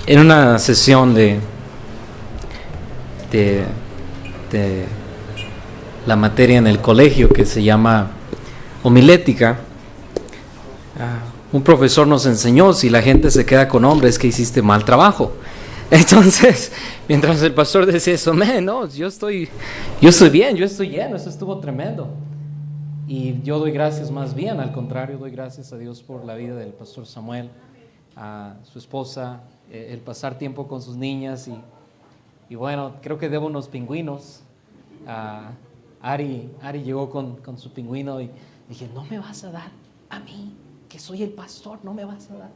En una sesión de, de la materia en el colegio que se llama homilética, un profesor nos enseñó: si la gente se queda con hombres, es que hiciste mal trabajo. Entonces, mientras el pastor decía eso, no, yo estoy bien, yo estoy lleno, eso estuvo tremendo. Y yo doy gracias, más bien al contrario, doy gracias a Dios por la vida del pastor Samuel, a su esposa, el pasar tiempo con sus niñas y bueno, creo que debo unos pingüinos. Ari llegó con su pingüino y dije: no me vas a dar a mí, que soy el pastor, no me vas a dar.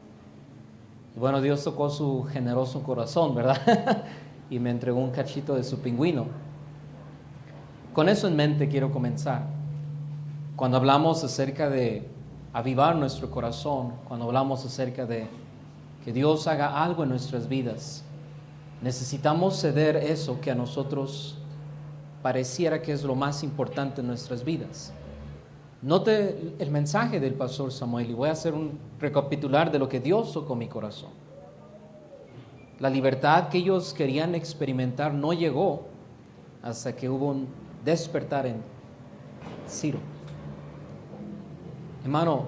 Y bueno, Dios tocó su generoso corazón, ¿verdad? Y me entregó un cachito de su pingüino. Con eso en mente quiero comenzar. Cuando hablamos acerca de avivar nuestro corazón, cuando hablamos acerca de que Dios haga algo en nuestras vidas, necesitamos ceder eso que a nosotros pareciera que es lo más importante en nuestras vidas. Note el mensaje del pastor Samuel y voy a hacer un recapitular de lo que Dios tocó mi corazón. La libertad que ellos querían experimentar no llegó hasta que hubo un despertar en Ciro. Hermano,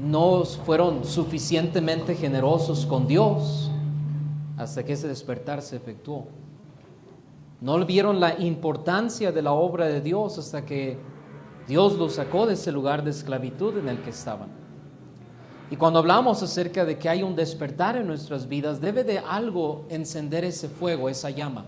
no fueron suficientemente generosos con Dios hasta que ese despertar se efectuó. No vieron la importancia de la obra de Dios hasta que Dios los sacó de ese lugar de esclavitud en el que estaban. Y cuando hablamos acerca de que hay un despertar en nuestras vidas, debe de algo encender ese fuego, esa llama.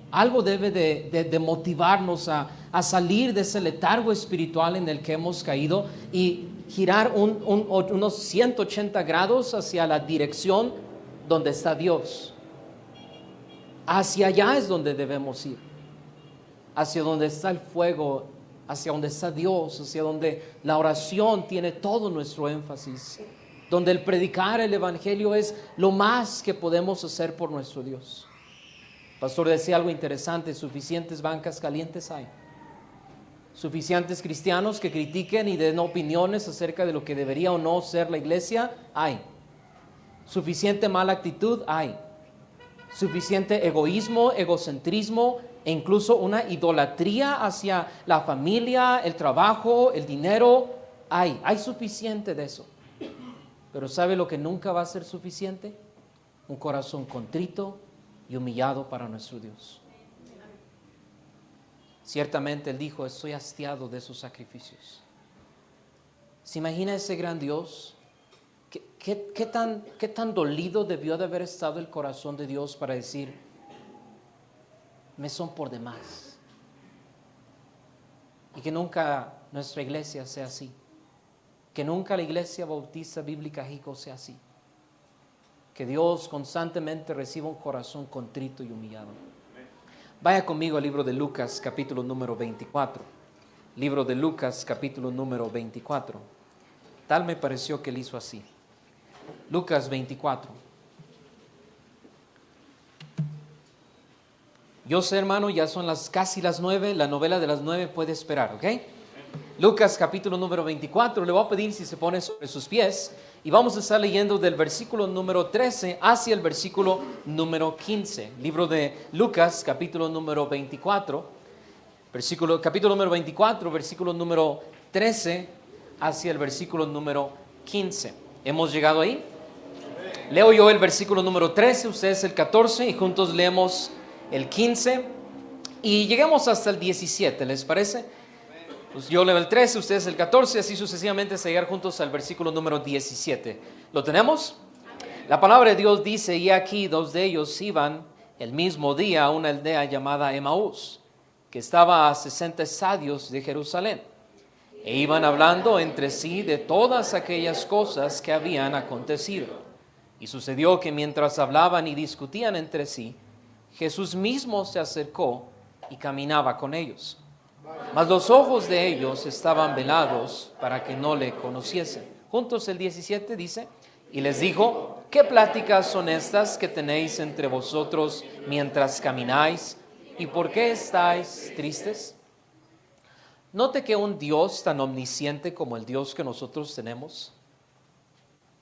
Algo debe de motivarnos a salir de ese letargo espiritual en el que hemos caído y girar unos 180 grados hacia la dirección donde está Dios. Hacia allá es donde debemos ir, hacia donde está el fuego, hacia donde está Dios, hacia donde la oración tiene todo nuestro énfasis, donde el predicar el evangelio es lo más que podemos hacer por nuestro Dios. El pastor decía algo interesante: suficientes bancas calientes hay, suficientes cristianos que critiquen y den opiniones acerca de lo que debería o no ser la iglesia hay, suficiente mala actitud hay, suficiente egoísmo, egocentrismo e incluso una idolatría hacia la familia, el trabajo, el dinero. Hay suficiente de eso. Pero ¿sabe lo que nunca va a ser suficiente? Un corazón contrito y humillado para nuestro Dios. Ciertamente Él dijo: estoy hastiado de esos sacrificios. ¿Se imagina ese gran Dios? ¿Qué tan dolido debió de haber estado el corazón de Dios para decir: me son por demás? Y que nunca nuestra iglesia sea así. Que nunca la Iglesia Bautista Bíblica Jico sea así. Que Dios constantemente reciba un corazón contrito y humillado. Vaya conmigo al libro de Lucas, capítulo número 24. Libro de Lucas, capítulo número 24. Tal me pareció que él hizo así. Lucas 24. Yo sé, hermano, ya son casi las 9. La novela de las 9 puede esperar, ¿ok? Lucas capítulo número 24. Le voy a pedir si se pone sobre sus pies y vamos a estar leyendo del versículo número 13 hacia el versículo número 15. Libro de Lucas capítulo número 24. Capítulo número 24, versículo número 13 hacia el versículo número 15. ¿Hemos llegado ahí? Leo yo el versículo número 13, ustedes el 14 y juntos leemos el 15 y llegamos hasta el 17, ¿les parece? Pues yo leo el 13, ustedes el 14, así sucesivamente hasta llegar juntos al versículo número 17. ¿Lo tenemos? La palabra de Dios dice: y aquí dos de ellos iban el mismo día a una aldea llamada Emaús, que estaba a 60 estadios de Jerusalén. E iban hablando entre sí de todas aquellas cosas que habían acontecido. Y sucedió que mientras hablaban y discutían entre sí, Jesús mismo se acercó y caminaba con ellos. Mas los ojos de ellos estaban velados para que no le conociesen. Juntos el 17 dice: y les dijo: ¿qué pláticas son estas que tenéis entre vosotros mientras camináis? ¿Y por qué estáis tristes? Note que un Dios tan omnisciente como el Dios que nosotros tenemos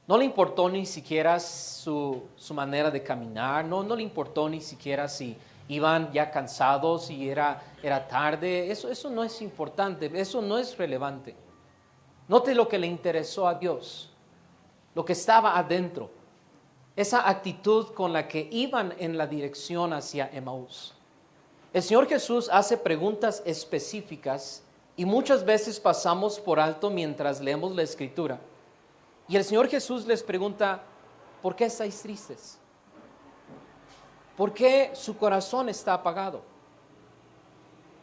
No le importó ni siquiera su manera de caminar, no le importó ni siquiera si iban ya cansados y era tarde. Eso no es importante, eso no es relevante. Note lo que le interesó a Dios, lo que estaba adentro, esa actitud con la que iban en la dirección hacia Emaús. El Señor Jesús hace preguntas específicas y muchas veces pasamos por alto mientras leemos la Escritura. Y el Señor Jesús les pregunta, ¿por qué estáis tristes? ¿Por qué su corazón está apagado?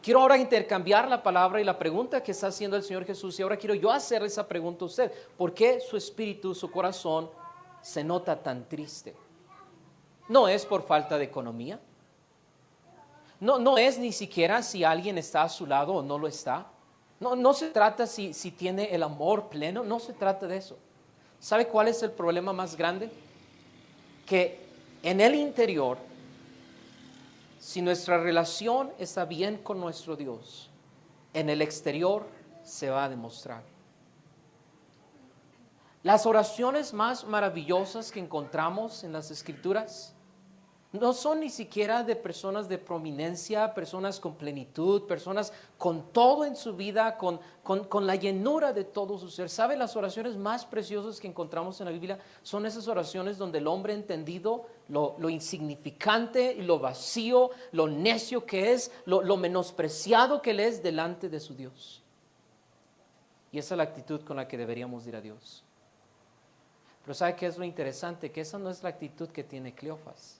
Quiero ahora intercambiar la palabra y la pregunta que está haciendo el Señor Jesús, y ahora quiero yo hacer esa pregunta a usted. ¿Por qué su espíritu, su corazón se nota tan triste? No es por falta de economía. No es ni siquiera si alguien está a su lado o no lo está. No se trata si tiene el amor pleno, no se trata de eso. ¿Sabe cuál es el problema más grande? Que en el interior, si nuestra relación está bien con nuestro Dios, en el exterior se va a demostrar. Las oraciones más maravillosas que encontramos en las Escrituras no son ni siquiera de personas de prominencia, personas con plenitud, personas con todo en su vida, con la llenura de todo su ser. ¿Sabe? Las oraciones más preciosas que encontramos en la Biblia son esas oraciones donde el hombre ha entendido lo insignificante y lo vacío, lo necio que es, lo menospreciado que él es delante de su Dios. Y esa es la actitud con la que deberíamos ir a Dios. Pero ¿sabe qué es lo interesante? Que esa no es la actitud que tiene Cleofas.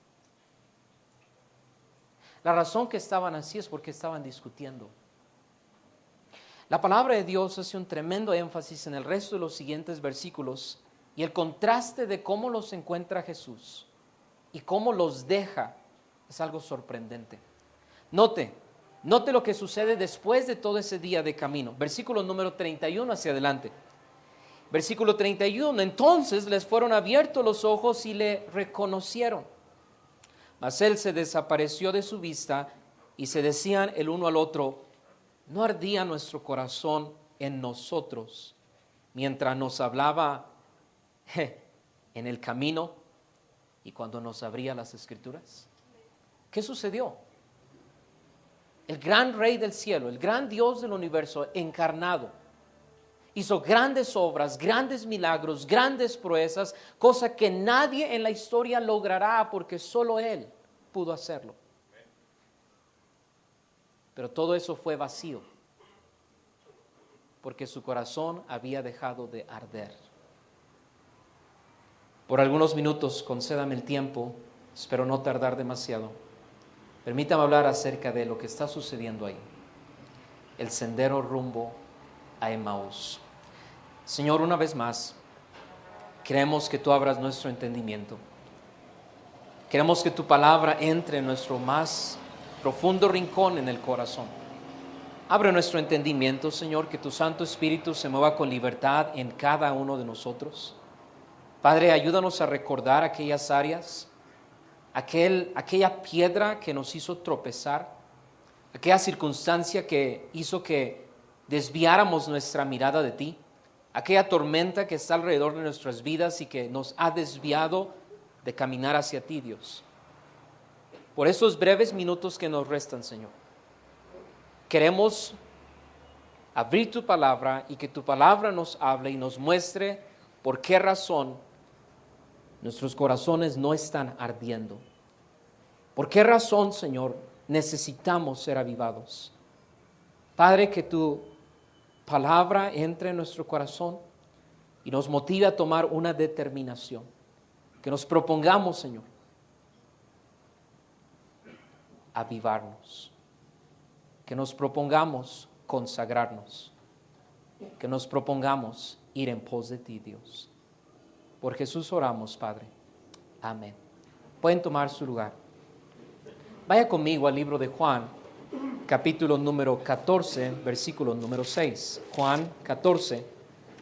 La razón que estaban así es porque estaban discutiendo. La palabra de Dios hace un tremendo énfasis en el resto de los siguientes versículos y el contraste de cómo los encuentra Jesús y cómo los deja es algo sorprendente. Note lo que sucede después de todo ese día de camino. Versículo número 31 hacia adelante. Versículo 31, entonces les fueron abiertos los ojos y le reconocieron. Mas él se desapareció de su vista y se decían el uno al otro, ¿no ardía nuestro corazón en nosotros mientras nos hablaba en el camino y cuando nos abría las Escrituras? ¿Qué sucedió? El gran Rey del cielo, el gran Dios del universo encarnado, hizo grandes obras, grandes milagros, grandes proezas, cosa que nadie en la historia logrará porque solo Él pudo hacerlo. Pero todo eso fue vacío, porque su corazón había dejado de arder. Por algunos minutos, concédame el tiempo, espero no tardar demasiado. Permítame hablar acerca de lo que está sucediendo ahí. El sendero rumbo a Emaús. Señor, una vez más, queremos que tú abras nuestro entendimiento. Queremos que tu palabra entre en nuestro más profundo rincón en el corazón. Abre nuestro entendimiento, Señor, que tu Santo Espíritu se mueva con libertad en cada uno de nosotros. Padre, ayúdanos a recordar aquellas áreas, aquella piedra que nos hizo tropezar, aquella circunstancia que hizo que desviáramos nuestra mirada de ti. Aquella tormenta que está alrededor de nuestras vidas y que nos ha desviado de caminar hacia ti, Dios. Por esos breves minutos que nos restan, Señor, queremos abrir tu palabra y que tu palabra nos hable y nos muestre por qué razón nuestros corazones no están ardiendo. ¿Por qué razón, Señor, necesitamos ser avivados? Padre, que tu palabra entre en nuestro corazón y nos motive a tomar una determinación. Que nos propongamos, Señor, avivarnos. Que nos propongamos consagrarnos. Que nos propongamos ir en pos de ti, Dios. Por Jesús oramos, Padre. Amén. Pueden tomar su lugar. Vaya conmigo al libro de Juan, capítulo número 14, versículo número 6. Juan 14,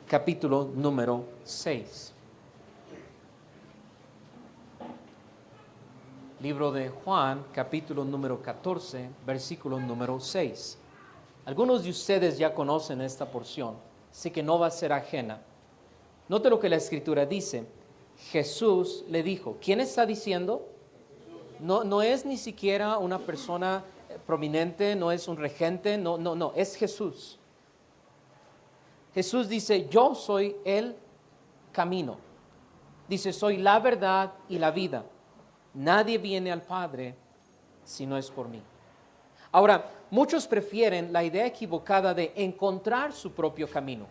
capítulo número 6. Libro de Juan, capítulo número 14, versículo número 6. Algunos de ustedes ya conocen esta porción, así que no va a ser ajena. Note lo que la Escritura dice. Jesús le dijo. ¿Quién está diciendo? No es ni siquiera una persona prominente, no es un regente, no, es Jesús. Jesús dice, yo soy el camino. Dice, soy la verdad y la vida. Nadie viene al Padre si no es por mí. Ahora, muchos prefieren la idea equivocada de encontrar su propio camino.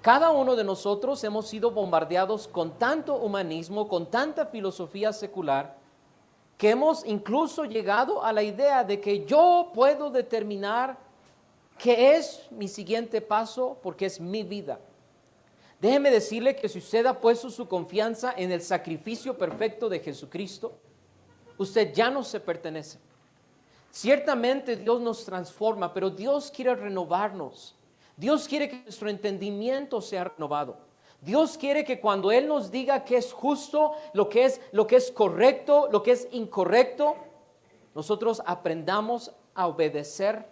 Cada uno de nosotros hemos sido bombardeados con tanto humanismo, con tanta filosofía secular, que hemos incluso llegado a la idea de que yo puedo determinar qué es mi siguiente paso porque es mi vida. Déjeme decirle que si usted ha puesto su confianza en el sacrificio perfecto de Jesucristo, usted ya no se pertenece. Ciertamente Dios nos transforma, pero Dios quiere renovarnos. Dios quiere que nuestro entendimiento sea renovado. Dios quiere que cuando Él nos diga qué es justo, lo que es correcto, lo que es incorrecto, nosotros aprendamos a obedecer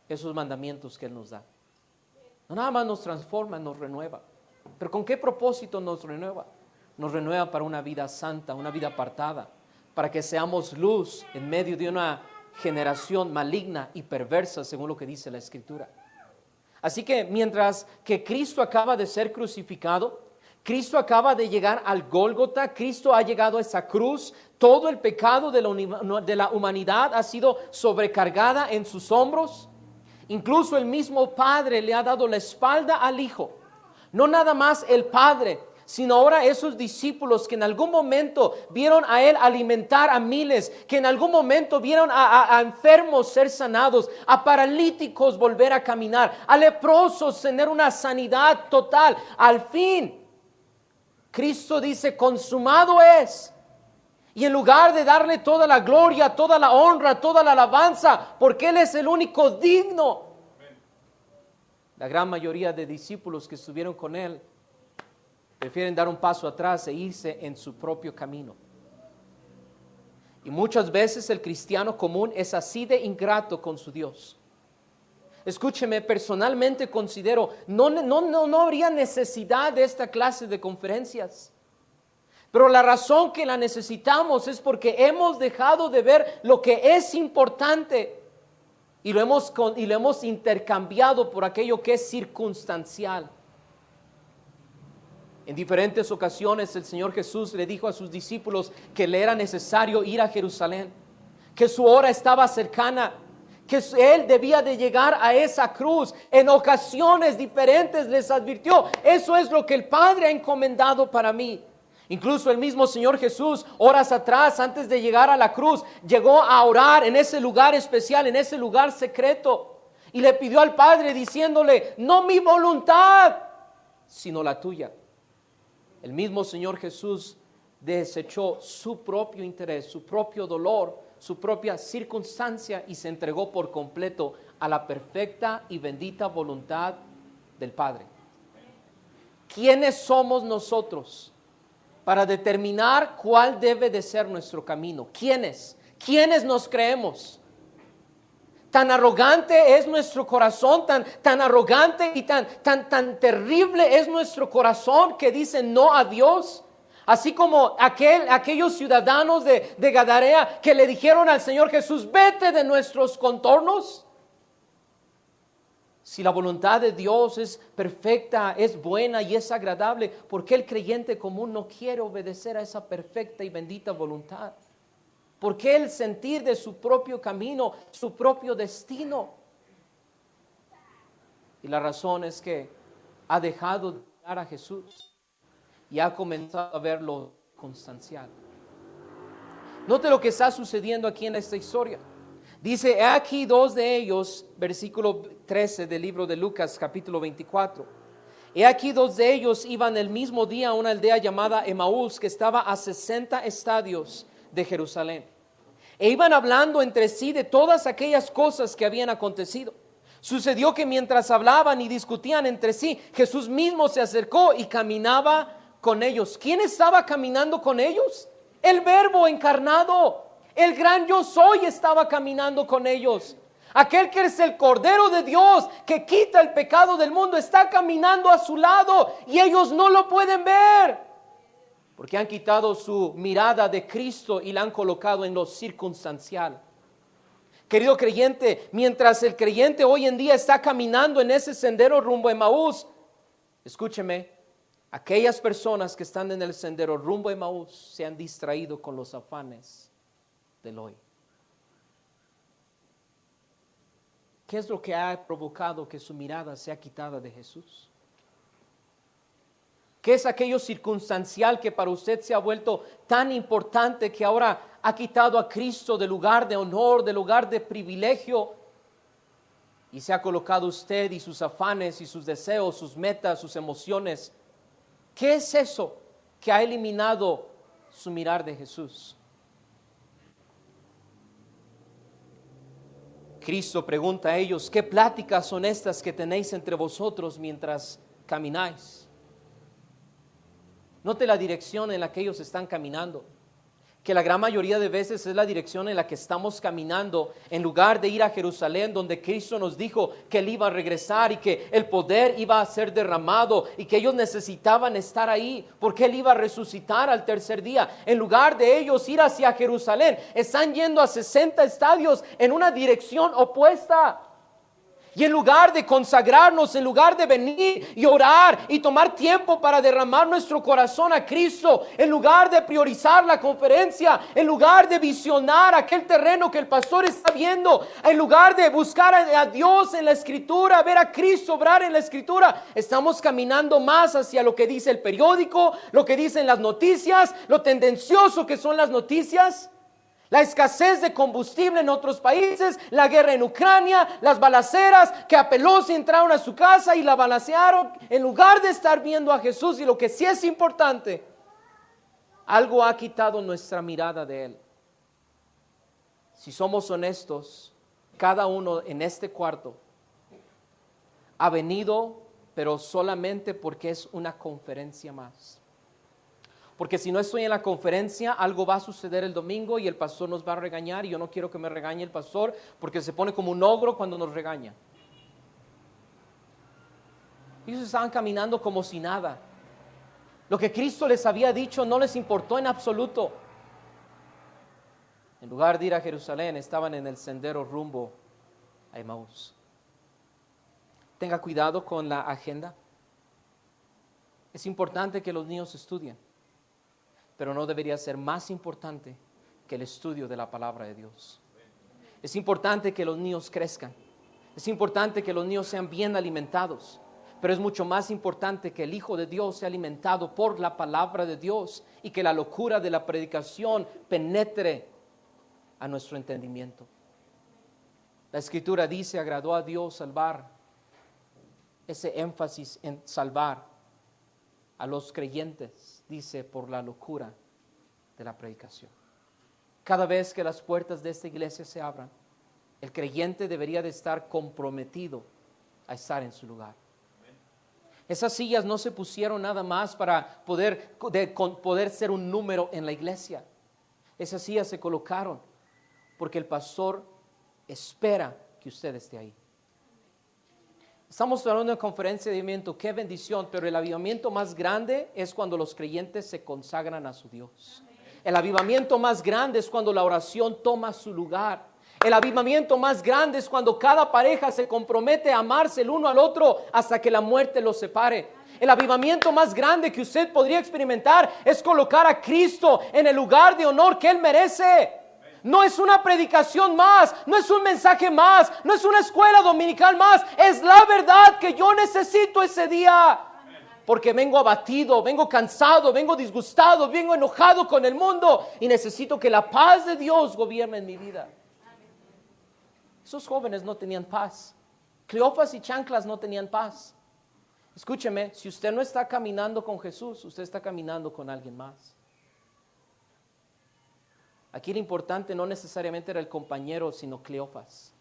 esos mandamientos que Él nos da. No nada más nos transforma, nos renueva. ¿Pero con qué propósito nos renueva? Nos renueva para una vida santa, una vida apartada, para que seamos luz en medio de una generación maligna y perversa, según lo que dice la Escritura. Así que mientras que Cristo acaba de ser crucificado, Cristo acaba de llegar al Gólgota, Cristo ha llegado a esa cruz, todo el pecado de la humanidad ha sido sobrecargada en sus hombros. Incluso el mismo Padre le ha dado la espalda al Hijo. No nada más el Padre, sino ahora esos discípulos que en algún momento vieron a Él alimentar a miles, que en algún momento vieron a enfermos ser sanados, a paralíticos volver a caminar, a leprosos tener una sanidad total. Al fin, Cristo dice, consumado es. Y en lugar de darle toda la gloria, toda la honra, toda la alabanza, porque Él es el único digno, la gran mayoría de discípulos que estuvieron con Él prefieren dar un paso atrás e irse en su propio camino. Y muchas veces el cristiano común es así de ingrato con su Dios. Escúcheme, personalmente considero, no habría necesidad de esta clase de conferencias. Pero la razón que la necesitamos es porque hemos dejado de ver lo que es importante y lo hemos intercambiado por aquello que es circunstancial. En diferentes ocasiones el Señor Jesús le dijo a sus discípulos que le era necesario ir a Jerusalén, que su hora estaba cercana, que Él debía de llegar a esa cruz. En ocasiones diferentes les advirtió, eso es lo que el Padre ha encomendado para mí. Incluso el mismo Señor Jesús, horas atrás, antes de llegar a la cruz, llegó a orar en ese lugar especial, en ese lugar secreto, y le pidió al Padre diciéndole, no mi voluntad, sino la tuya. El mismo Señor Jesús desechó su propio interés, su propio dolor, su propia circunstancia y se entregó por completo a la perfecta y bendita voluntad del Padre. ¿Quiénes somos nosotros para determinar cuál debe de ser nuestro camino? ¿Quiénes? ¿Quiénes nos creemos? Tan arrogante es nuestro corazón, tan arrogante y tan terrible es nuestro corazón que dice no a Dios. Así como aquellos ciudadanos de Gadarea que le dijeron al Señor Jesús, vete de nuestros contornos. Si la voluntad de Dios es perfecta, es buena y es agradable, ¿por qué el creyente común no quiere obedecer a esa perfecta y bendita voluntad? ¿Por qué el sentir de su propio camino, su propio destino? Y la razón es que ha dejado de mirar a Jesús y ha comenzado a ver lo constancial. Note lo que está sucediendo aquí en esta historia. Dice, he aquí dos de ellos, versículo 13 del libro de Lucas, capítulo 24. He aquí dos de ellos iban el mismo día a una aldea llamada Emaús, que estaba a 60 estadios de Jerusalén. E iban hablando entre sí de todas aquellas cosas que habían acontecido. Sucedió que mientras hablaban y discutían entre sí, Jesús mismo se acercó y caminaba con ellos. ¿Quién estaba caminando con ellos? El Verbo encarnado. El gran yo soy estaba caminando con ellos. Aquel que es el Cordero de Dios que quita el pecado del mundo está caminando a su lado y ellos no lo pueden ver. Porque han quitado su mirada de Cristo y la han colocado en lo circunstancial. Querido creyente, mientras el creyente hoy en día está caminando en ese sendero rumbo a Emaús, escúcheme, aquellas personas que están en el sendero rumbo a Emaús se han distraído con los afanes del hoy. ¿Qué es lo que ha provocado que su mirada sea quitada de Jesús? ¿Qué es aquello circunstancial que para usted se ha vuelto tan importante que ahora ha quitado a Cristo del lugar de honor, del lugar de privilegio, y se ha colocado usted y sus afanes y sus deseos, sus metas, sus emociones? ¿Qué es eso que ha eliminado su mirar de Jesús? Cristo pregunta a ellos: ¿qué pláticas son estas que tenéis entre vosotros mientras camináis? Note la dirección en la que ellos están caminando, que la gran mayoría de veces es la dirección en la que estamos caminando, en lugar de ir a Jerusalén, donde Cristo nos dijo que Él iba a regresar y que el poder iba a ser derramado y que ellos necesitaban estar ahí, porque Él iba a resucitar al tercer día. En lugar de ellos ir hacia Jerusalén, están yendo a 60 estadios en una dirección opuesta. Y en lugar de consagrarnos, en lugar de venir y orar y tomar tiempo para derramar nuestro corazón a Cristo, en lugar de priorizar la conferencia, en lugar de visionar aquel terreno que el pastor está viendo, en lugar de buscar a Dios en la Escritura, ver a Cristo obrar en la Escritura, estamos caminando más hacia lo que dice el periódico, lo que dicen las noticias, lo tendencioso que son las noticias. La escasez de combustible en otros países, la guerra en Ucrania, las balaceras, que a Pelosi entraron a su casa y la balacearon, en lugar de estar viendo a Jesús. Y lo que sí es importante, algo ha quitado nuestra mirada de Él. Si somos honestos, cada uno en este cuarto ha venido, pero solamente porque es una conferencia más. Porque si no estoy en la conferencia, algo va a suceder el domingo y el pastor nos va a regañar, y yo no quiero que me regañe el pastor, porque se pone como un ogro cuando nos regaña. Ellos estaban caminando como si nada. Lo que Cristo les había dicho no les importó en absoluto. En lugar de ir a Jerusalén, estaban en el sendero rumbo a Emaús. Tenga cuidado con la agenda. Es importante que los niños estudien, pero no debería ser más importante que el estudio de la palabra de Dios. Es importante que los niños crezcan. Es importante que los niños sean bien alimentados. Pero es mucho más importante que el Hijo de Dios sea alimentado por la palabra de Dios y que la locura de la predicación penetre a nuestro entendimiento. La Escritura dice: agradó a Dios salvar. Ese énfasis en salvar a los creyentes, dice, por la locura de la predicación. Cada vez que las puertas de esta iglesia se abran, el creyente debería de estar comprometido a estar en su lugar. Esas sillas no se pusieron nada más para poder ser un número en la iglesia. Esas sillas se colocaron porque el pastor espera que usted esté ahí. Estamos hablando de una conferencia de avivamiento, qué bendición, pero el avivamiento más grande es cuando los creyentes se consagran a su Dios. El avivamiento más grande es cuando la oración toma su lugar. El avivamiento más grande es cuando cada pareja se compromete a amarse el uno al otro hasta que la muerte los separe. El avivamiento más grande que usted podría experimentar es colocar a Cristo en el lugar de honor que Él merece. No es una predicación más, no es un mensaje más, no es una escuela dominical más, es la verdad que yo necesito ese día. Porque vengo abatido, vengo cansado, vengo disgustado, vengo enojado con el mundo y necesito que la paz de Dios gobierne en mi vida. Esos jóvenes no tenían paz. Cleofas y chanclas no tenían paz. Escúcheme, si usted no está caminando con Jesús, usted está caminando con alguien más. Aquí lo importante no necesariamente era el compañero, sino Cleofas.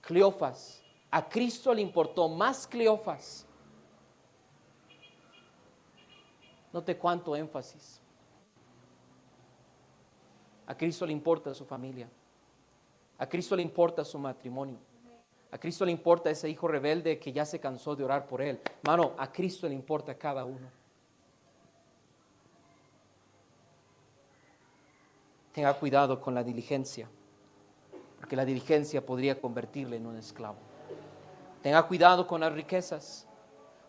Cleofas. A Cristo le importó más Cleofas. Note cuánto énfasis. A Cristo le importa su familia. A Cristo le importa su matrimonio. A Cristo le importa ese hijo rebelde que ya se cansó de orar por él. Hermano, a Cristo le importa a cada uno. Tenga cuidado con la diligencia, porque la diligencia podría convertirle en un esclavo. Tenga cuidado con las riquezas,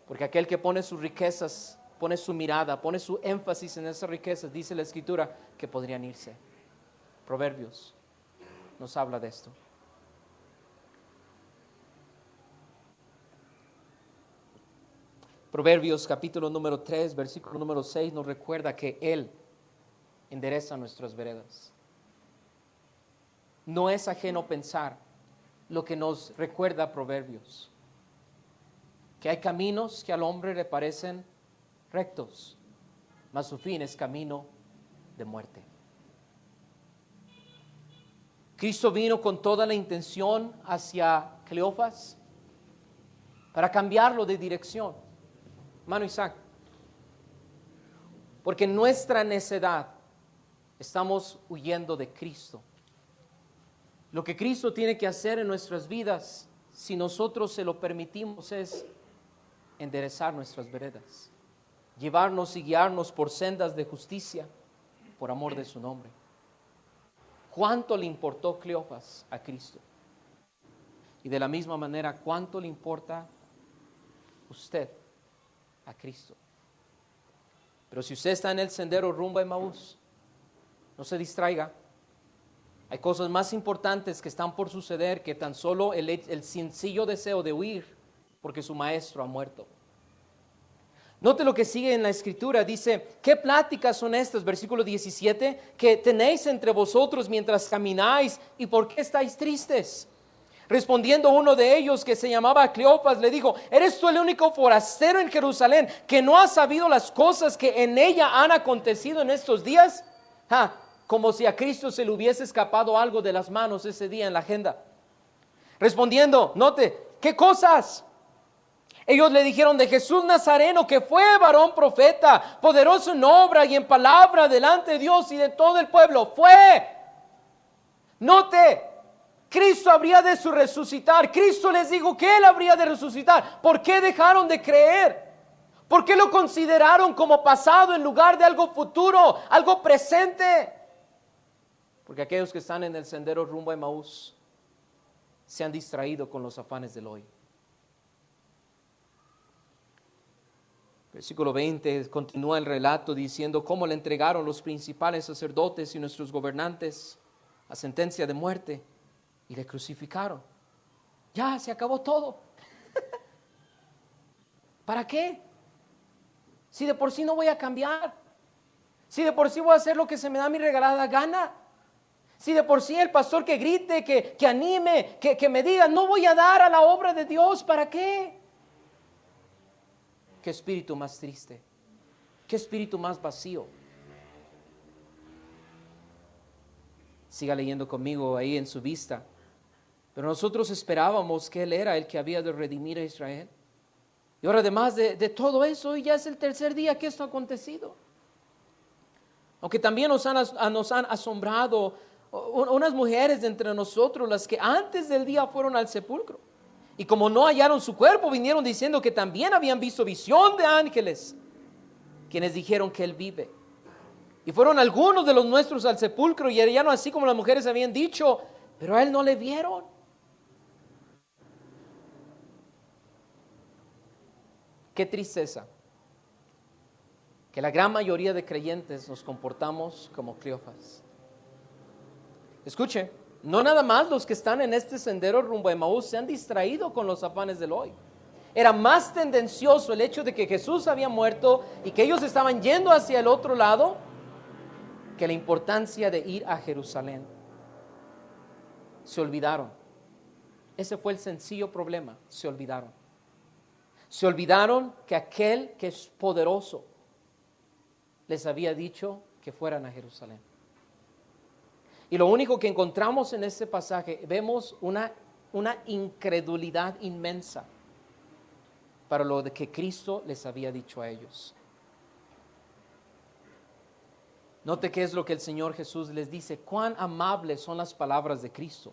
porque aquel que pone sus riquezas, pone su mirada, pone su énfasis en esas riquezas, dice la Escritura, que podrían irse. Proverbios nos habla de esto. Proverbios capítulo número 3, versículo número 6 nos recuerda que Él endereza nuestras veredas. No es ajeno pensar lo que nos recuerda Proverbios, que hay caminos que al hombre le parecen rectos, mas su fin es camino de muerte. Cristo vino con toda la intención hacia Cleofas para cambiarlo de dirección. Hermano Isaac, porque en nuestra necedad estamos huyendo de Cristo. Lo que Cristo tiene que hacer en nuestras vidas, si nosotros se lo permitimos, es enderezar nuestras veredas, llevarnos y guiarnos por sendas de justicia, por amor de su nombre. ¿Cuánto le importó Cleofas a Cristo? Y de la misma manera, ¿cuánto le importa usted a Cristo? Pero si usted está en el sendero rumbo a Emaús, no se distraiga. Hay cosas más importantes que están por suceder que tan solo el sencillo deseo de huir porque su maestro ha muerto. Note lo que sigue en la Escritura. Dice, ¿qué pláticas son estas? Versículo 17, que tenéis entre vosotros mientras camináis, ¿y por qué estáis tristes? Respondiendo uno de ellos, que se llamaba Cleofas, le dijo, ¿eres tú el único forastero en Jerusalén que no has sabido las cosas que en ella han acontecido en estos días? Como si a Cristo se le hubiese escapado algo de las manos ese día en la agenda. Respondiendo, note, ¿qué cosas? Ellos le dijeron de Jesús Nazareno, que fue varón profeta, poderoso en obra y en palabra delante de Dios y de todo el pueblo. Fue. Note, Cristo habría de resucitar. Cristo les dijo que Él habría de resucitar. ¿Por qué dejaron de creer? ¿Por qué lo consideraron como pasado en lugar de algo futuro, algo presente? Porque aquellos que están en el sendero rumbo a Emaús se han distraído con los afanes del hoy. Versículo 20 continúa el relato diciendo cómo le entregaron los principales sacerdotes y nuestros gobernantes a sentencia de muerte y le crucificaron. Ya se acabó todo. ¿Para qué? Si de por sí no voy a cambiar, si de por sí voy a hacer lo que se me da mi regalada gana, si de por sí el pastor que grite, que anime, que me diga, no voy a dar a la obra de Dios, ¿para qué? Qué espíritu más triste, qué espíritu más vacío. Siga leyendo conmigo ahí en su vista. Pero nosotros esperábamos que Él era el que había de redimir a Israel. Y ahora además de todo eso, hoy ya es el tercer día que esto ha acontecido. Aunque también nos han asombrado unas mujeres de entre nosotros, las que antes del día fueron al sepulcro. Y como no hallaron su cuerpo, vinieron diciendo que también habían visto visión de ángeles, quienes dijeron que Él vive. Y fueron algunos de los nuestros al sepulcro y hallaron así como las mujeres habían dicho, pero a Él no le vieron. Qué tristeza que la gran mayoría de creyentes nos comportamos como Cleofas. Escuche, no nada más los que están en este sendero rumbo a Emaús se han distraído con los afanes del hoy. Era más tendencioso el hecho de que Jesús había muerto y que ellos estaban yendo hacia el otro lado que la importancia de ir a Jerusalén. Se olvidaron. Ese fue el sencillo problema. Se olvidaron. Se olvidaron que aquel que es poderoso les había dicho que fueran a Jerusalén. Y lo único que encontramos en este pasaje, vemos una incredulidad inmensa para lo de que Cristo les había dicho a ellos. Note qué es lo que el Señor Jesús les dice. Cuán amables son las palabras de Cristo.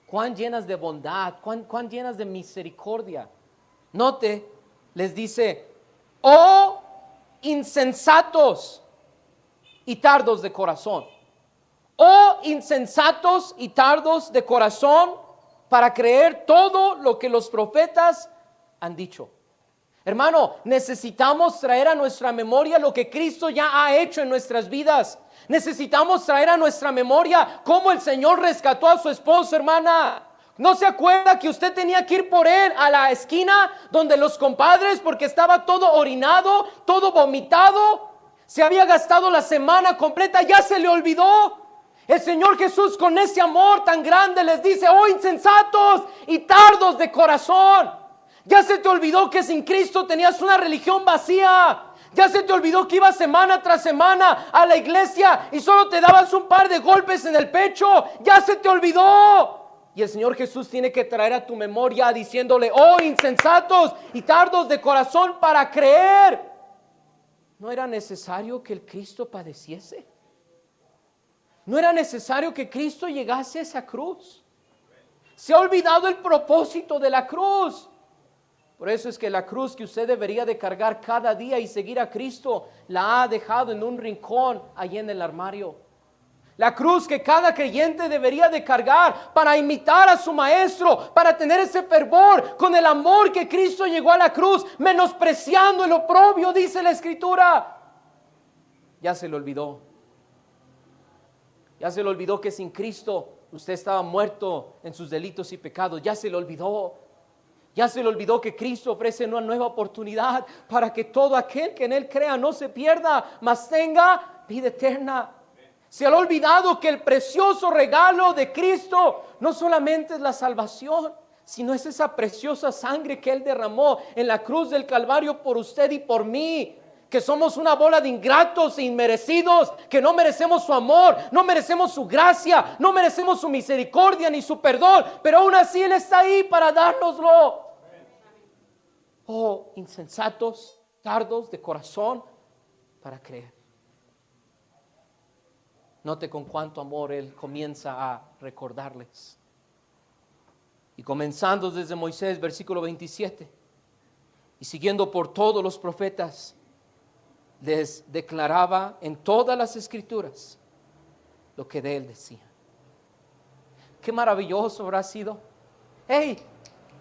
Cuán llenas de bondad, cuán llenas de misericordia. Note, les dice, oh insensatos y tardos de corazón. Oh insensatos y tardos de corazón para creer todo lo que los profetas han dicho. Hermano, necesitamos traer a nuestra memoria lo que Cristo ya ha hecho en nuestras vidas. Necesitamos traer a nuestra memoria cómo el Señor rescató a su esposo, hermana. ¿No se acuerda que usted tenía que ir por él a la esquina donde los compadres, porque estaba todo orinado, todo vomitado, se había gastado la semana completa, ya se le olvidó? El Señor Jesús, con ese amor tan grande, les dice: oh insensatos y tardos de corazón, ya se te olvidó que sin Cristo tenías una religión vacía. Ya se te olvidó que ibas semana tras semana a la iglesia y solo te dabas un par de golpes en el pecho. Ya se te olvidó. Y el Señor Jesús tiene que traer a tu memoria diciéndole: oh insensatos y tardos de corazón para creer. ¿No era necesario que el Cristo padeciese? ¿No era necesario que Cristo llegase a esa cruz? Se ha olvidado el propósito de la cruz. Por eso es que la cruz que usted debería de cargar cada día y seguir a Cristo, la ha dejado en un rincón allí en el armario. La cruz que cada creyente debería de cargar para imitar a su maestro, para tener ese fervor con el amor que Cristo llegó a la cruz, menospreciando el oprobio, dice la Escritura. Ya se le olvidó. Ya se le olvidó que sin Cristo usted estaba muerto en sus delitos y pecados. Ya se le olvidó. Ya se le olvidó que Cristo ofrece una nueva oportunidad para que todo aquel que en Él crea no se pierda, mas tenga vida eterna. Se le ha olvidado que el precioso regalo de Cristo no solamente es la salvación, sino es esa preciosa sangre que Él derramó en la cruz del Calvario por usted y por mí. Que somos una bola de ingratos e inmerecidos, que no merecemos su amor, no merecemos su gracia, no merecemos su misericordia ni su perdón, pero aún así Él está ahí para dárnoslo. Oh, insensatos, tardos de corazón para creer. Note con cuánto amor Él comienza a recordarles. Y comenzando desde Moisés, versículo 27, y siguiendo por todos los profetas, les declaraba en todas las Escrituras lo que de Él decía. Qué maravilloso habrá sido. Hey,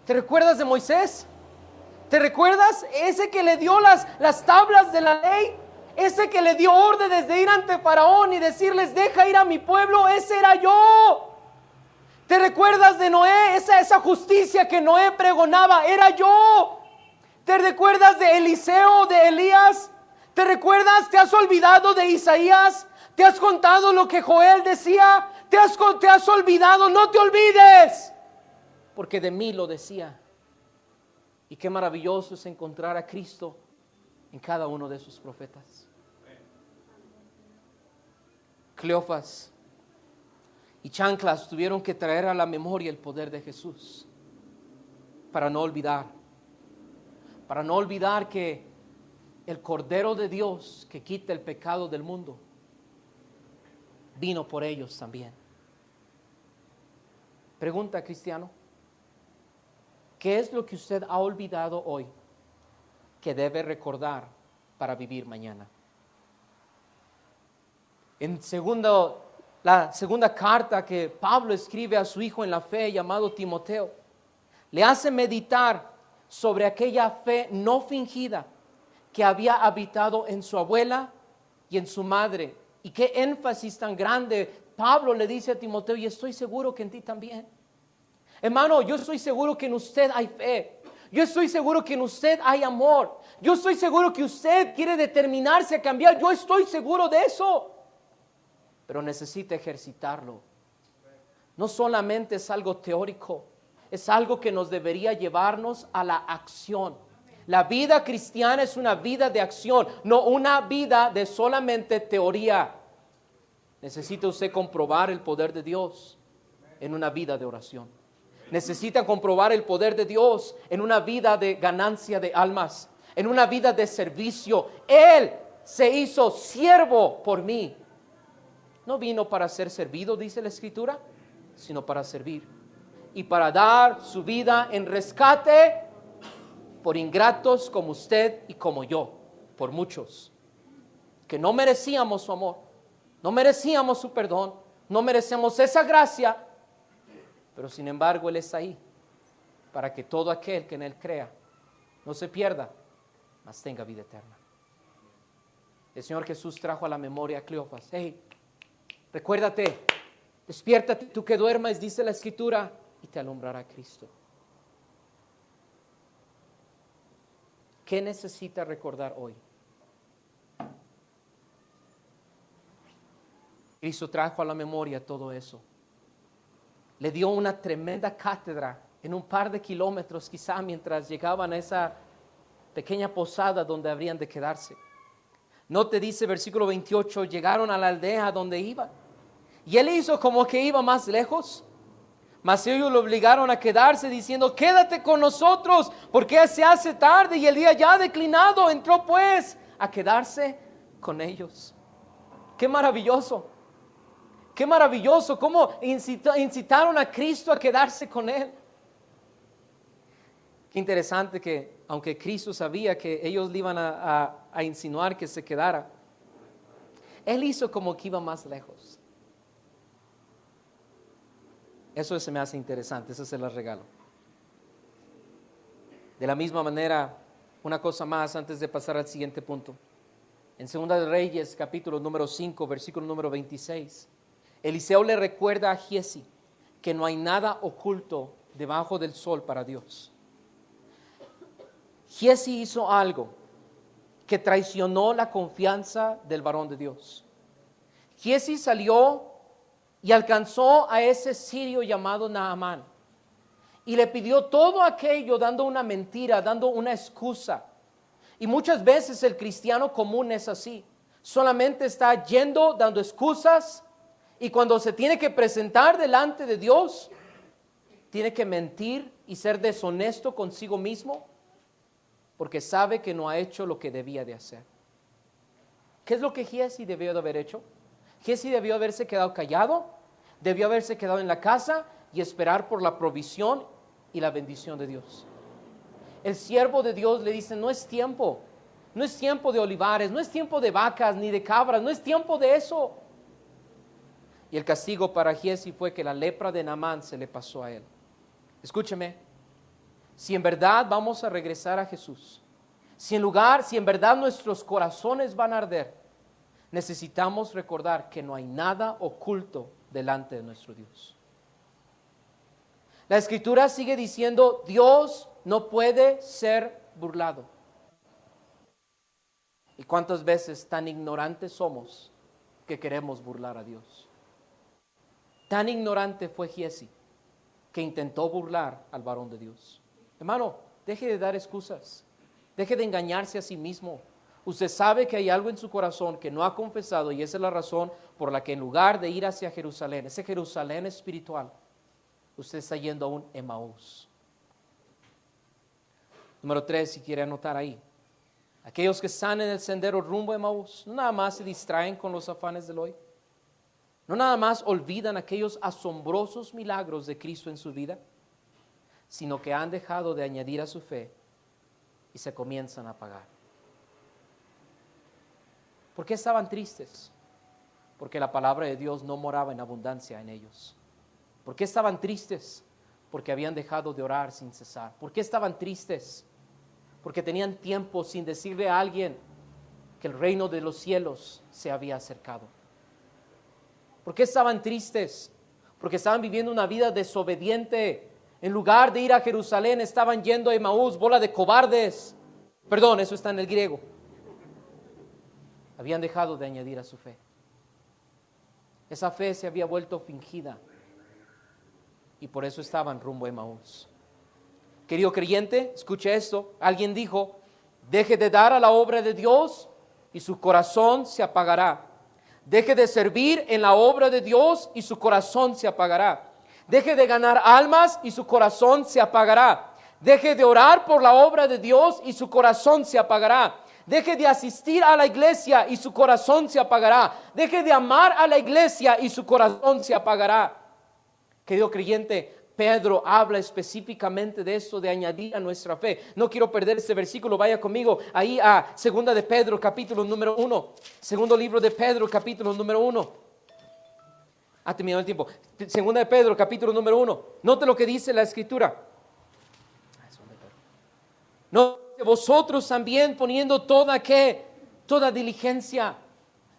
¿te recuerdas de Moisés? ¿Te recuerdas? Ese que le dio las tablas de la ley. Ese que le dio órdenes de ir ante Faraón y decirles: deja ir a mi pueblo. Ese era yo. ¿Te recuerdas de Noé? Esa justicia que Noé pregonaba, era yo. ¿Te recuerdas de Eliseo, de Elías? ¿Te recuerdas? ¿Te has olvidado de Isaías? ¿Te has contado lo que Joel decía? ¿Te has olvidado? No te olvides, porque de mí lo decía. Y qué maravilloso es encontrar a Cristo en cada uno de sus profetas. Cleofas y Chanclas tuvieron que traer a la memoria el poder de Jesús para no olvidar que el Cordero de Dios que quita el pecado del mundo vino por ellos también. Pregunta, cristiano: ¿qué es lo que usted ha olvidado hoy que debe recordar para vivir mañana? La segunda carta que Pablo escribe a su hijo en la fe, llamado Timoteo, le hace meditar sobre aquella fe no fingida que había habitado en su abuela y en su madre. Y qué énfasis tan grande Pablo le dice a Timoteo: y estoy seguro que en ti también. Hermano, yo estoy seguro que en usted hay fe. Yo estoy seguro que en usted hay amor. Yo estoy seguro que usted quiere determinarse a cambiar. Yo estoy seguro de eso. Pero necesita ejercitarlo. No solamente es algo teórico, es algo que nos debería llevarnos a la acción. La vida cristiana es una vida de acción, no una vida de solamente teoría. Necesita usted comprobar el poder de Dios en una vida de oración. Necesita comprobar el poder de Dios en una vida de ganancia de almas, en una vida de servicio. Él se hizo siervo por mí. No vino para ser servido, dice la Escritura, sino para servir y para dar su vida en rescate por ingratos como usted y como yo, por muchos que no merecíamos su amor, no merecíamos su perdón, No merecemos esa gracia, pero sin embargo Él está ahí para que todo aquel que en Él crea no se pierda, mas tenga vida eterna. El Señor Jesús trajo a la memoria a Cleofas: hey, recuérdate, despiértate tú que duermas, dice la Escritura, y te alumbrará Cristo. ¿Qué necesita recordar hoy? Cristo trajo a la memoria todo eso. Le dio una tremenda cátedra en un par de kilómetros, quizá, mientras llegaban a esa pequeña posada donde habrían de quedarse. No te dice versículo 28, llegaron a la aldea donde iban. Y él hizo como que iba más lejos. Mas ellos lo obligaron a quedarse diciendo: quédate con nosotros, porque se hace tarde y el día ya ha declinado. Entró pues a quedarse con ellos. ¡Qué maravilloso! ¡Qué maravilloso! ¿Cómo incitaron a Cristo a quedarse con Él? Qué interesante que, aunque Cristo sabía que ellos le iban a insinuar que se quedara, Él hizo como que iba más lejos. Eso se me hace interesante, eso se los regalo. De la misma manera, una cosa más antes de pasar al siguiente punto. En 2 de Reyes, capítulo número 5, versículo número 26, Eliseo le recuerda a Giezi que no hay nada oculto debajo del sol para Dios. Giezi hizo algo que traicionó la confianza del varón de Dios. Giezi salió y alcanzó a ese sirio llamado Naamán y le pidió todo aquello dando una mentira, dando una excusa. Y muchas veces el cristiano común es así, solamente está yendo dando excusas, y cuando se tiene que presentar delante de Dios, tiene que mentir y ser deshonesto consigo mismo, porque sabe que no ha hecho lo que debía de hacer. ¿Qué es lo que Giezi debió de haber hecho? Giezi debió haberse quedado callado, debió haberse quedado en la casa y esperar por la provisión y la bendición de Dios. El siervo de Dios le dice: no es tiempo de olivares, no es tiempo de vacas ni de cabras, no es tiempo de eso. Y el castigo para Giezi fue que la lepra de Naamán se le pasó a él. Escúcheme, si en verdad vamos a regresar a Jesús, si en verdad nuestros corazones van a arder, necesitamos recordar que no hay nada oculto delante de nuestro Dios. La Escritura sigue diciendo: Dios no puede ser burlado. ¿Y cuántas veces tan ignorantes somos que queremos burlar a Dios? Tan ignorante fue Giezi que intentó burlar al varón de Dios. Hermano, deje de dar excusas, deje de engañarse a sí mismo. Usted sabe que hay algo en su corazón que no ha confesado, y esa es la razón por la que en lugar de ir hacia Jerusalén, ese Jerusalén espiritual, usted está yendo a un Emaús. Número 3, si quiere anotar ahí. Aquellos que están en el sendero rumbo a Emaús, no nada más se distraen con los afanes del hoy. No nada más olvidan aquellos asombrosos milagros de Cristo en su vida, sino que han dejado de añadir a su fe y se comienzan a apagar. ¿Por qué estaban tristes? Porque la palabra de Dios no moraba en abundancia en ellos. ¿Por qué estaban tristes? Porque habían dejado de orar sin cesar. ¿Por qué estaban tristes? Porque tenían tiempo sin decirle a alguien que el reino de los cielos se había acercado. ¿Por qué estaban tristes? Porque estaban viviendo una vida desobediente. En lugar de ir a Jerusalén, estaban yendo a Emaús, bola de cobardes. Perdón, eso está en el griego. Habían dejado de añadir a su fe. Esa fe se había vuelto fingida y por eso estaban rumbo a Emaús. Querido creyente, escuche esto. Alguien dijo: deje de dar a la obra de Dios y su corazón se apagará. Deje de servir en la obra de Dios y su corazón se apagará. Deje de ganar almas y su corazón se apagará. Deje de orar por la obra de Dios y su corazón se apagará. Deje de asistir a la iglesia y su corazón se apagará. Deje de amar a la iglesia y su corazón se apagará. Querido creyente, Pedro habla específicamente de esto, de añadir a nuestra fe. No quiero perder este versículo, vaya conmigo ahí a 2 de Pedro, capítulo número 1. Segundo libro de Pedro, capítulo número 1. Ha terminado el tiempo. Segunda de Pedro, capítulo número 1. Note lo que dice la Escritura. No, vosotros también poniendo toda diligencia.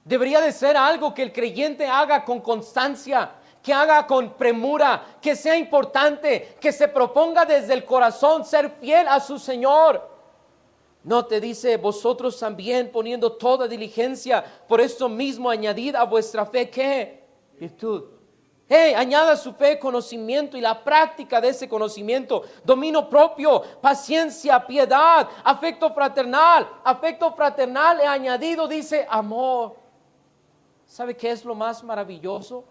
Debería de ser algo que el creyente haga con constancia, que haga con premura, que sea importante, que se proponga desde el corazón ser fiel a su Señor. No te dice, vosotros también poniendo toda diligencia, por esto mismo añadid a vuestra fe, ¿qué? Virtud. Añada a su fe conocimiento y la práctica de ese conocimiento, dominio propio, paciencia, piedad, afecto fraternal he añadido, dice, amor. ¿Sabe qué es lo más maravilloso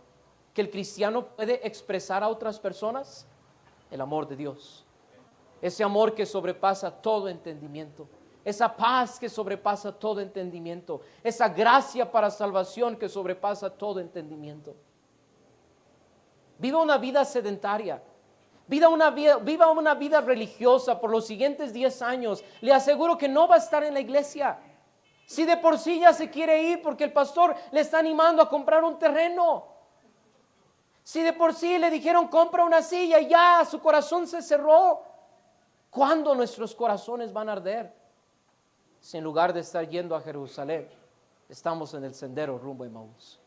que el cristiano puede expresar a otras personas? El amor de Dios. Ese amor que sobrepasa todo entendimiento. Esa paz que sobrepasa todo entendimiento. Esa gracia para salvación que sobrepasa todo entendimiento. Viva una vida sedentaria. Viva una vida religiosa por los siguientes 10 años. Le aseguro que no va a estar en la iglesia. Si de por sí ya se quiere ir porque el pastor le está animando a comprar un terreno. Si de por sí le dijeron compra una silla y ya su corazón se cerró. ¿Cuándo nuestros corazones van a arder? Si en lugar de estar yendo a Jerusalén, estamos en el sendero rumbo a Emaús.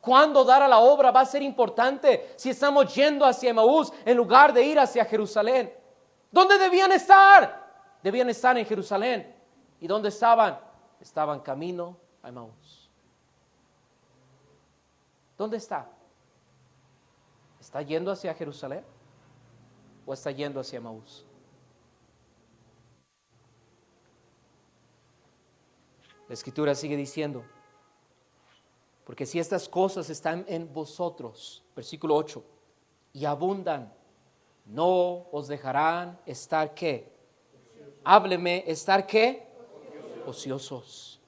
¿Cuándo dar a la obra va a ser importante si estamos yendo hacia Emaús en lugar de ir hacia Jerusalén? ¿Dónde debían estar? Debían estar en Jerusalén. ¿Y dónde estaban? Estaban camino a Emaús. ¿Dónde está? ¿Está yendo hacia Jerusalén o está yendo hacia Emaús? La Escritura sigue diciendo, porque si estas cosas están en vosotros, versículo 8, y abundan, no os dejarán estar ¿qué? Hábleme, ¿estar qué? Ociosos.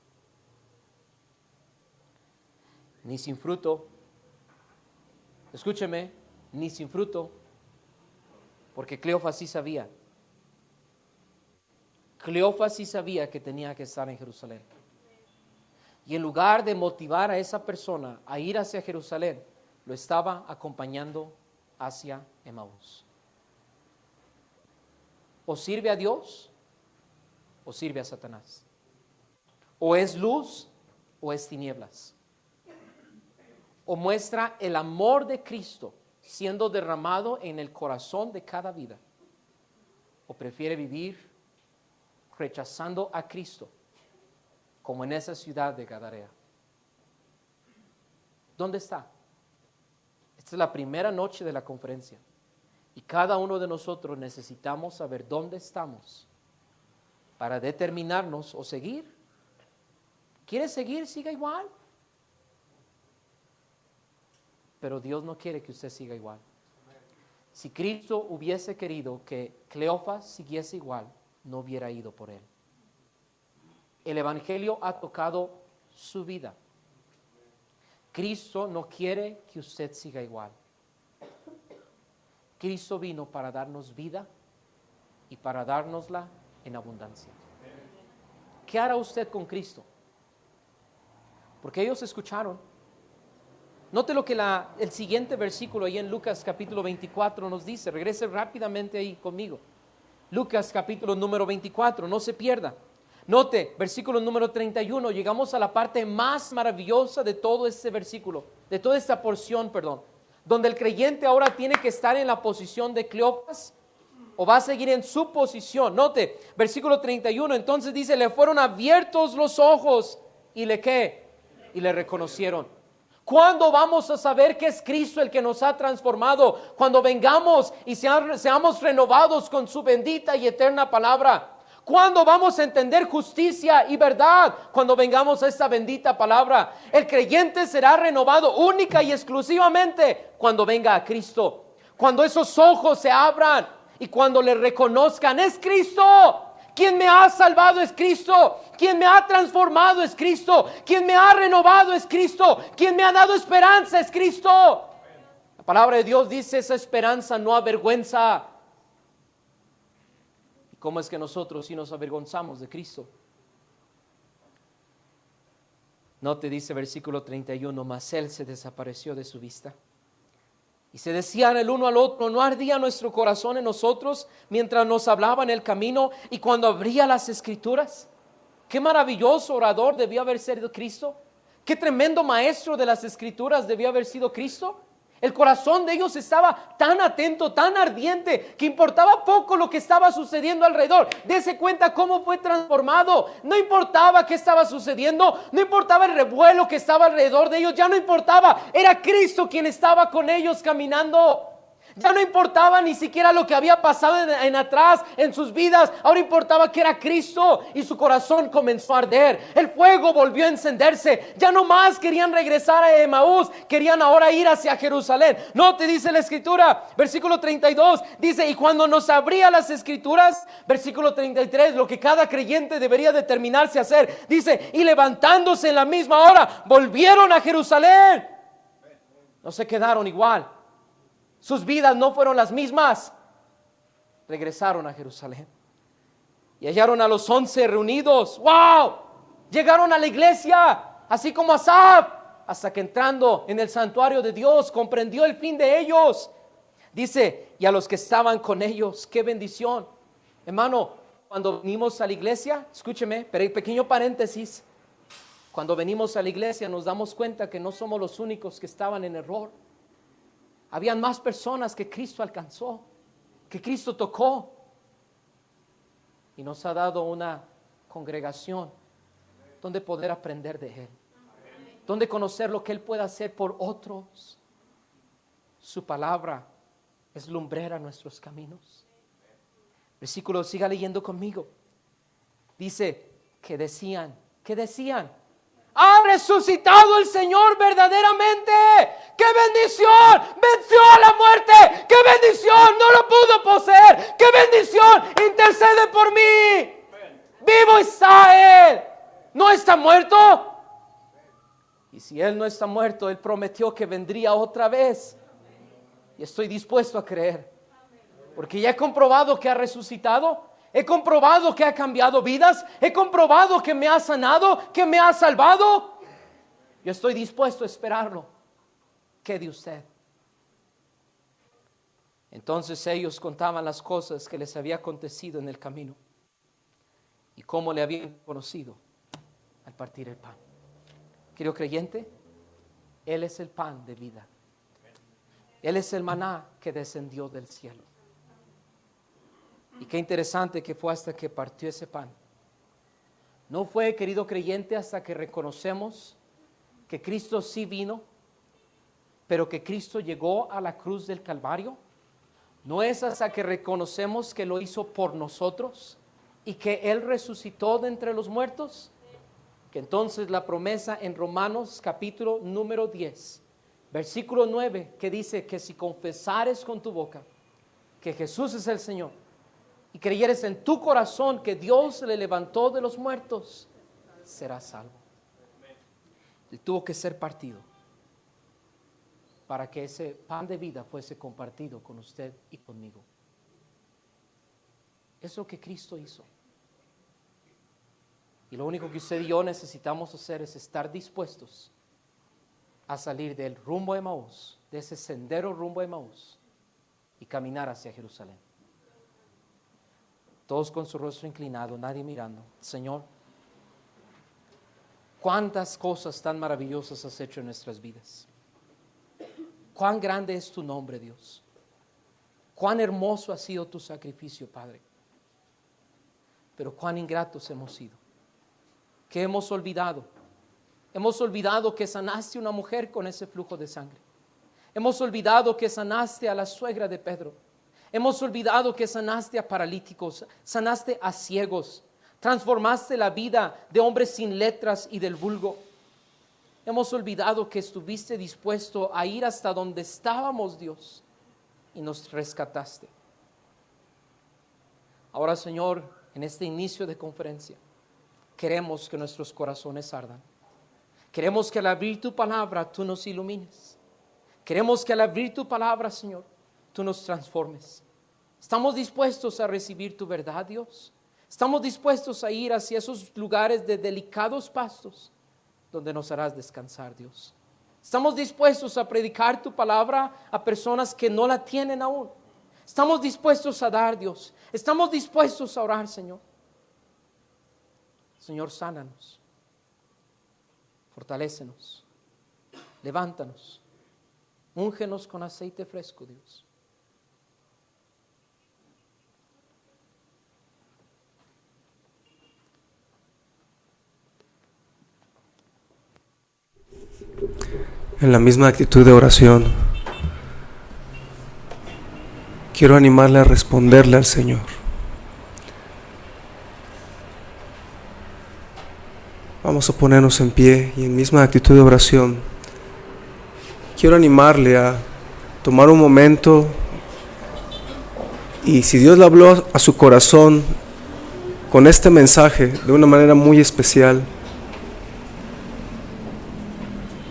Ni sin fruto. Escúcheme, ni sin fruto, porque Cleofas sí sabía. Cleofas sí sabía que tenía que estar en Jerusalén. Y en lugar de motivar a esa persona a ir hacia Jerusalén, lo estaba acompañando hacia Emaús. O sirve a Dios o sirve a Satanás. O es luz o es tinieblas. O muestra el amor de Cristo siendo derramado en el corazón de cada vida. O prefiere vivir rechazando a Cristo, como en esa ciudad de Gadara. ¿Dónde está? Esta es la primera noche de la conferencia. Y cada uno de nosotros necesitamos saber dónde estamos para determinarnos o seguir. ¿Quiere seguir? Siga igual. Pero Dios no quiere que usted siga igual. Si Cristo hubiese querido que Cleofas siguiese igual, no hubiera ido por él. El Evangelio ha tocado su vida. Cristo no quiere que usted siga igual. Cristo vino para darnos vida y para dárnosla en abundancia. ¿Qué hará usted con Cristo? Porque ellos escucharon. Note lo que el siguiente versículo ahí en Lucas capítulo 24 nos dice. Regrese rápidamente ahí conmigo. Lucas capítulo número 24, no se pierda. Note, versículo número 31, llegamos a la parte más maravillosa de todo este versículo, de toda esta porción, donde el creyente ahora tiene que estar en la posición de Cleofas o va a seguir en su posición. Note, versículo 31, entonces dice, le fueron abiertos los ojos y ¿qué? Y le reconocieron. ¿Cuándo vamos a saber que es Cristo el que nos ha transformado? Cuando vengamos y seamos renovados con su bendita y eterna palabra. ¿Cuándo vamos a entender justicia y verdad? Cuando vengamos a esta bendita palabra. El creyente será renovado única y exclusivamente cuando venga a Cristo. Cuando esos ojos se abran y cuando le reconozcan, es Cristo. Quien me ha salvado es Cristo. Quien me ha transformado es Cristo. Quien me ha renovado es Cristo. Quien me ha dado esperanza es Cristo. La palabra de Dios dice, esa esperanza no avergüenza. ¿Cómo es que nosotros sí nos avergonzamos de Cristo? No te dice versículo 31, mas él se desapareció de su vista. Y se decían el uno al otro, ¿no ardía nuestro corazón en nosotros mientras nos hablaba en el camino y cuando abría las escrituras? Qué maravilloso orador debió haber sido Cristo. Qué tremendo maestro de las escrituras debió haber sido Cristo. El corazón de ellos estaba tan atento, tan ardiente, que importaba poco lo que estaba sucediendo alrededor. Dese cuenta cómo fue transformado. No importaba qué estaba sucediendo, no importaba el revuelo que estaba alrededor de ellos, ya no importaba. Era Cristo quien estaba con ellos caminando. Ya no importaba ni siquiera lo que había pasado en atrás en sus vidas. Ahora importaba que era Cristo y su corazón comenzó a arder. El fuego volvió a encenderse. Ya no más querían regresar a Emaús, querían ahora ir hacia Jerusalén. No, te dice la escritura, versículo 32, dice, y cuando nos abría las escrituras, versículo 33, lo que cada creyente debería determinarse a hacer, dice, y levantándose en la misma hora, volvieron a Jerusalén. No se quedaron igual. Sus vidas no fueron las mismas. Regresaron a Jerusalén y hallaron a los 11 reunidos. ¡Wow! Llegaron a la iglesia, así como Asaf, hasta que entrando en el santuario de Dios comprendió el fin de ellos. Dice, y a los que estaban con ellos, qué bendición. Hermano, cuando venimos a la iglesia, escúcheme, pero pequeño paréntesis. Cuando venimos a la iglesia nos damos cuenta que no somos los únicos que estaban en error. Habían más personas que Cristo alcanzó, que Cristo tocó. Y nos ha dado una congregación donde poder aprender de Él. Donde conocer lo que Él puede hacer por otros. Su palabra es lumbrera a nuestros caminos. Versículo, siga leyendo conmigo. Dice que decían, ha resucitado el Señor verdaderamente. ¡Qué bendición! Venció a la muerte. ¡Qué bendición! No lo pudo poseer. ¡Qué bendición! Intercede por mí. Vivo está Él. ¿No está muerto? Y si Él no está muerto, Él prometió que vendría otra vez. Y estoy dispuesto a creer. Porque ya he comprobado que ha resucitado. He comprobado que ha cambiado vidas. He comprobado que me ha sanado, que me ha salvado. Yo estoy dispuesto a esperarlo. ¿Qué de usted? Entonces ellos contaban las cosas que les había acontecido en el camino y cómo le habían conocido al partir el pan. Querido creyente, Él es el pan de vida. Él es el maná que descendió del cielo. Y qué interesante que fue hasta que partió ese pan. No fue, querido creyente, hasta que reconocemos que Cristo sí vino, pero que Cristo llegó a la cruz del Calvario. No es hasta que reconocemos que lo hizo por nosotros y que Él resucitó de entre los muertos, que entonces la promesa en Romanos capítulo número 10, versículo 9, que dice que si confesares con tu boca que Jesús es el Señor, y creyeres en tu corazón que Dios le levantó de los muertos, serás salvo. Él tuvo que ser partido para que ese pan de vida fuese compartido con usted y conmigo. Es lo que Cristo hizo. Y lo único que usted y yo necesitamos hacer es estar dispuestos a salir del rumbo de Emaús, de ese sendero rumbo de Emaús, y caminar hacia Jerusalén. Todos con su rostro inclinado, nadie mirando. Señor, cuántas cosas tan maravillosas has hecho en nuestras vidas. Cuán grande es tu nombre, Dios. Cuán hermoso ha sido tu sacrificio, Padre. Pero cuán ingratos hemos sido. ¿Qué hemos olvidado? Hemos olvidado que sanaste a una mujer con ese flujo de sangre. Hemos olvidado que sanaste a la suegra de Pedro. Hemos olvidado que sanaste a paralíticos, sanaste a ciegos, transformaste la vida de hombres sin letras y del vulgo. Hemos olvidado que estuviste dispuesto a ir hasta donde estábamos, Dios, y nos rescataste. Ahora, Señor, en este inicio de conferencia, queremos que nuestros corazones ardan. Queremos que al abrir tu palabra tú nos ilumines. Queremos que al abrir tu palabra, Señor, tú nos transformes. ¿Estamos dispuestos a recibir tu verdad, Dios? ¿Estamos dispuestos a ir hacia esos lugares de delicados pastos donde nos harás descansar, Dios. Estamos dispuestos a predicar tu palabra a personas que no la tienen aún. Estamos dispuestos a dar, Dios. Estamos dispuestos a orar, Señor. Señor, sánanos. Fortalécenos. Levántanos. Úngenos con aceite fresco, Dios. En la misma actitud de oración, quiero animarle a responderle al Señor. Vamos a ponernos en pie y en misma actitud de oración, quiero animarle a tomar un momento y si Dios le habló a su corazón con este mensaje de una manera muy especial,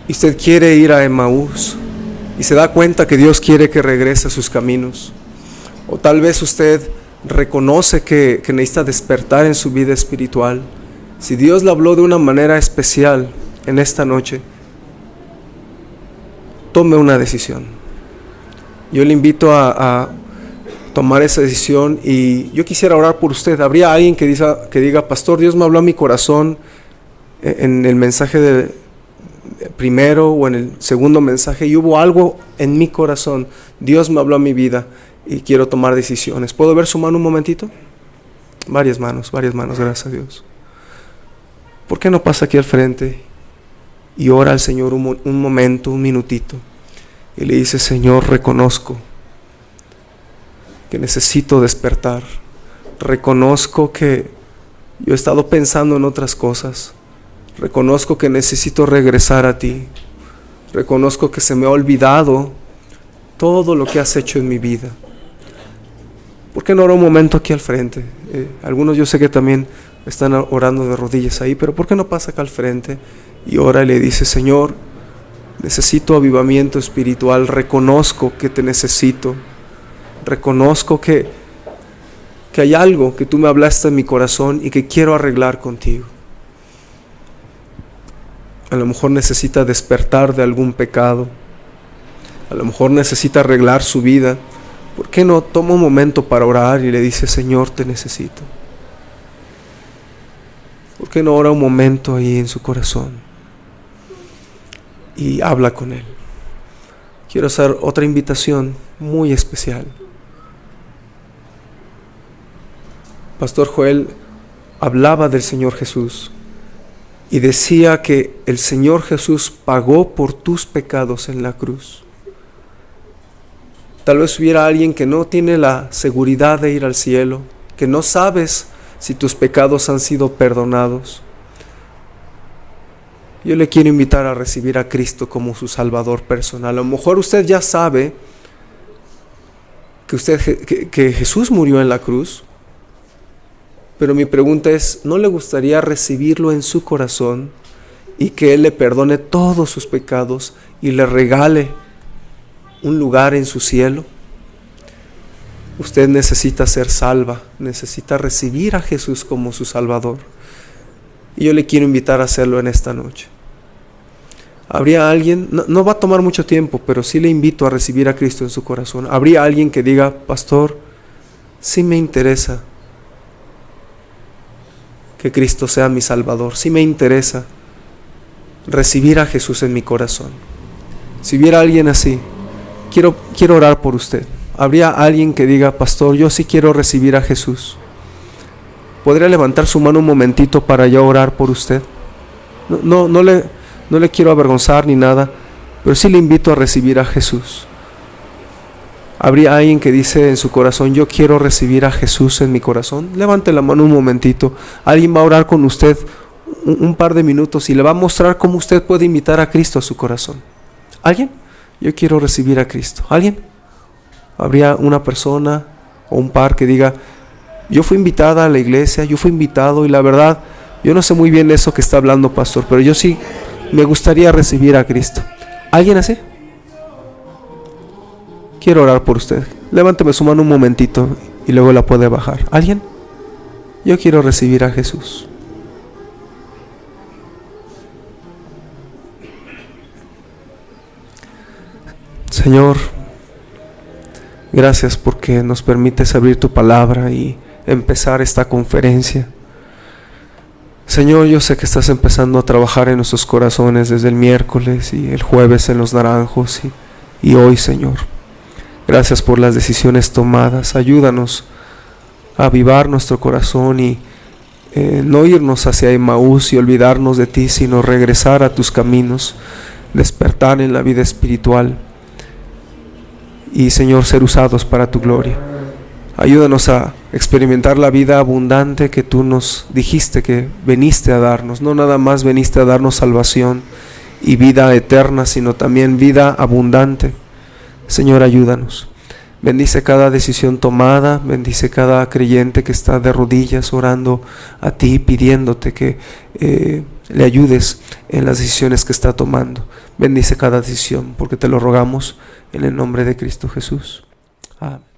y usted quiere ir a Emaús y se da cuenta que Dios quiere que regrese a sus caminos, o tal vez usted reconoce que necesita despertar en su vida espiritual, si Dios le habló de una manera especial en esta noche, tome una decisión. Yo le invito a tomar esa decisión y yo quisiera orar por usted. ¿Habría alguien que diga, pastor, Dios me habló a mi corazón en el mensaje primero o en el segundo mensaje y hubo algo en mi corazón, Dios me habló a mi vida y quiero tomar decisiones? ¿Puedo ver su mano un momentito? Varias manos, gracias a Dios. ¿Por qué no pasa aquí al frente y ora al Señor un momento, un minutito, y le dice, Señor, reconozco que necesito despertar, reconozco que yo he estado pensando en otras cosas, reconozco que necesito regresar a ti, reconozco que se me ha olvidado todo lo que has hecho en mi vida? ¿Por qué no ora un momento aquí al frente? Algunos yo sé que también están orando de rodillas ahí, pero ¿por qué no pasa acá al frente y ora y le dice, Señor, necesito avivamiento espiritual, reconozco que te necesito, reconozco que hay algo que tú me hablaste en mi corazón y que quiero arreglar contigo? A lo mejor necesita despertar de algún pecado, a lo mejor necesita arreglar su vida. ¿Por qué no toma un momento para orar y le dice, Señor, te necesito? ¿Por qué no ora un momento ahí en su corazón y habla con Él? Quiero hacer otra invitación muy especial. Pastor Joel hablaba del Señor Jesús y decía que el Señor Jesús pagó por tus pecados en la cruz. Tal vez hubiera alguien que no tiene la seguridad de ir al cielo, que no sabes si tus pecados han sido perdonados. Yo le quiero invitar a recibir a Cristo como su Salvador personal. A lo mejor usted ya sabe que Jesús murió en la cruz, pero mi pregunta es, ¿no le gustaría recibirlo en su corazón y que Él le perdone todos sus pecados y le regale un lugar en su cielo? Usted necesita ser salva, necesita recibir a Jesús como su Salvador. Y yo le quiero invitar a hacerlo en esta noche. ¿Habría alguien? No va a tomar mucho tiempo, pero sí le invito a recibir a Cristo en su corazón. ¿Habría alguien que diga, pastor, sí me interesa que Cristo sea mi Salvador, sí me interesa recibir a Jesús en mi corazón? Si hubiera alguien así, quiero orar por usted. ¿Habría alguien que diga, pastor, yo sí quiero recibir a Jesús? ¿Podría levantar su mano un momentito para yo orar por usted? No le quiero avergonzar ni nada, pero sí le invito a recibir a Jesús. ¿Habría alguien que dice en su corazón, yo quiero recibir a Jesús en mi corazón? Levante la mano un momentito. Alguien va a orar con usted un par de minutos y le va a mostrar cómo usted puede invitar a Cristo a su corazón. ¿Alguien? Yo quiero recibir a Cristo. ¿Alguien? ¿Habría una persona o un par que diga, yo fui invitada a la iglesia, yo fui invitado y la verdad, yo no sé muy bien eso que está hablando, pastor, pero yo sí me gustaría recibir a Cristo? ¿Alguien así? Quiero orar por usted. Levánteme su mano un momentito y luego la puede bajar. ¿Alguien? Yo quiero recibir a Jesús. Señor, gracias porque nos permites abrir tu palabra y empezar esta conferencia. Señor, yo sé que estás empezando a trabajar en nuestros corazones desde el miércoles y el jueves en los naranjos y hoy, Señor. Gracias por las decisiones tomadas. Ayúdanos a avivar nuestro corazón y no irnos hacia Emaús y olvidarnos de ti, sino regresar a tus caminos, despertar en la vida espiritual y, Señor, ser usados para tu gloria. Ayúdanos a experimentar la vida abundante que tú nos dijiste que veniste a darnos. No nada más veniste a darnos salvación y vida eterna, sino también vida abundante. Señor, ayúdanos. Bendice cada decisión tomada, bendice cada creyente que está de rodillas orando a ti, pidiéndote que le ayudes en las decisiones que está tomando. Bendice cada decisión, porque te lo rogamos en el nombre de Cristo Jesús. Amén.